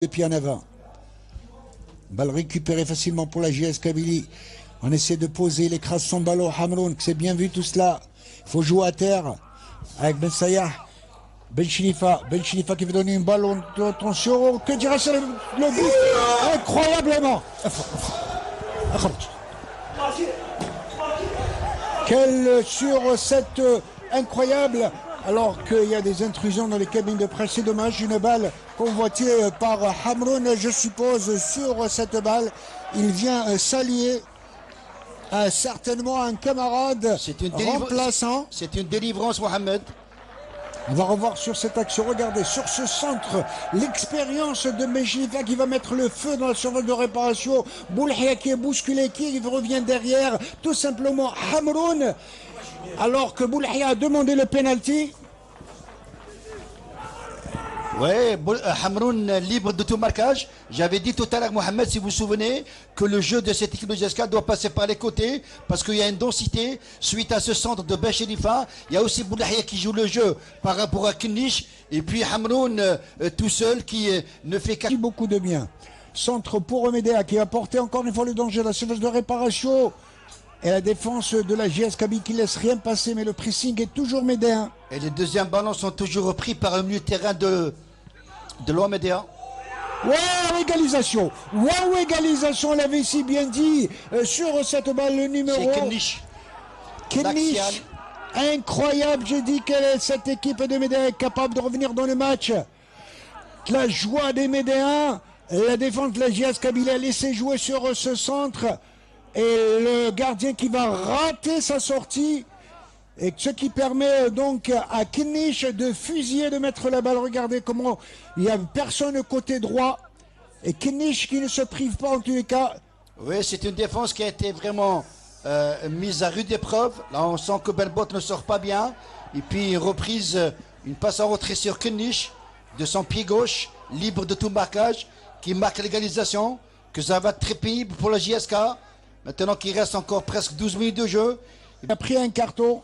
Depuis en avant. Balle récupérée facilement pour la JS Kabylie. On essaie de poser, il écrase son ballon. Hamroun, c'est bien vu tout cela. Il faut jouer à terre avec Ben Sayah. Ben Chinifa qui veut donner une balle. Attention, que dirait sur le but incroyablement. Quelle sur cette incroyable, alors qu'il y a des intrusions dans les cabines de presse, c'est dommage, une balle convoitée par Hamroun, je suppose, sur cette balle. Il vient s'allier à certainement un camarade remplaçant. C'est une délivrance, Mohamed. On va revoir sur cette action, regardez, sur ce centre, l'expérience de Mejnifa qui va mettre le feu dans la surface de réparation. Boulhia qui est bousculé, qui revient derrière, tout simplement Hamroun, alors que Boulhia a demandé le penalty. Ouais, Hamroun libre de tout marquage. J'avais dit tout à l'heure, Mohamed, si vous vous souvenez, que le jeu de cette équipe de JSK doit passer par les côtés parce qu'il y a une densité suite à ce centre de Ben Chinifa. Il y a aussi Boulahia qui joue le jeu par rapport à Knish et puis Hamroun tout seul qui ne fait qu'à... Beaucoup de bien. Centre pour Médéa qui va porter encore une fois le danger, la surface de réparation. Et la défense de la JS Kabylie qui laisse rien passer, mais le pressing est toujours médéen. Et les deuxièmes ballons sont toujours repris par un milieu de terrain de l'Ouamédéa. Wow, égalisation. Wow, égalisation, on l'avait si bien dit sur cette balle, le numéro... C'est Knish. Knish. Incroyable, j'ai dit que cette équipe de Médéa est capable de revenir dans le match. La joie des Médéens, la défense de la JS Kabylie a laissé jouer sur ce centre. Et le gardien qui va rater sa sortie, et ce qui permet donc à Knish de fusiller, de mettre la balle. Regardez comment il n'y a personne côté droit. Et Knish qui ne se prive pas en tous les cas. Oui, c'est une défense qui a été vraiment mise à rude épreuve. Là, on sent que Belbot ne sort pas bien. Et puis une reprise, une passe en retrait sur Knish de son pied gauche, libre de tout marquage, qui marque l'égalisation. Que ça va être très pénible pour la JSK. Maintenant qu'il reste encore presque 12 minutes de jeu. Il a pris un carton.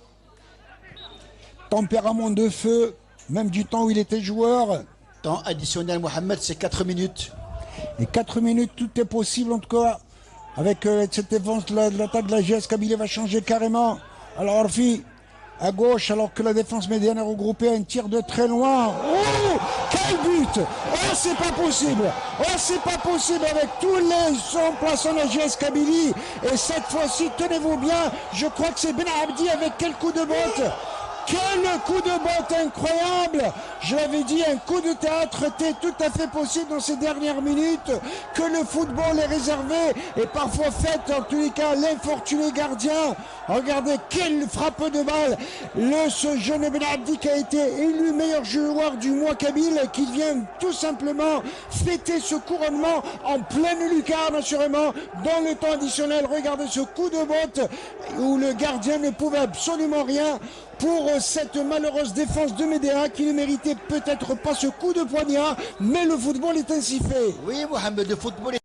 Tempérament de feu, même du temps où il était joueur. Temps additionnel, Mohamed, c'est 4 minutes. Et 4 minutes, tout est possible en tout cas. Avec cette défense, l'attaque de la JS Kabylie va changer carrément. Alors Orfi, à gauche, alors que la défense médiane est regroupée, un tir de très loin. Oh, quel but! Oh, c'est pas possible! Oh, c'est pas possible avec tous les remplaçants de la JS Kabylie. Et cette fois-ci, tenez-vous bien, je crois que c'est Ben Abdi avec quel coup de botte! Quel coup de botte incroyable! Je l'avais dit, un coup de théâtre était tout à fait possible dans ces dernières minutes, que le football est réservé et parfois fait, en tous les cas, l'infortuné gardien. Regardez, quelle frappe de balle! Ce jeune Ben Abdi qui a été élu meilleur joueur du mois kabyle, qui vient tout simplement fêter ce couronnement en pleine lucarne, assurément, dans le temps additionnel. Regardez ce coup de botte où le gardien ne pouvait absolument rien pour cette malheureuse défense de Médéa qui ne méritait peut-être pas ce coup de poignard, mais le football est ainsi fait. Oui, Mohamed, le football est...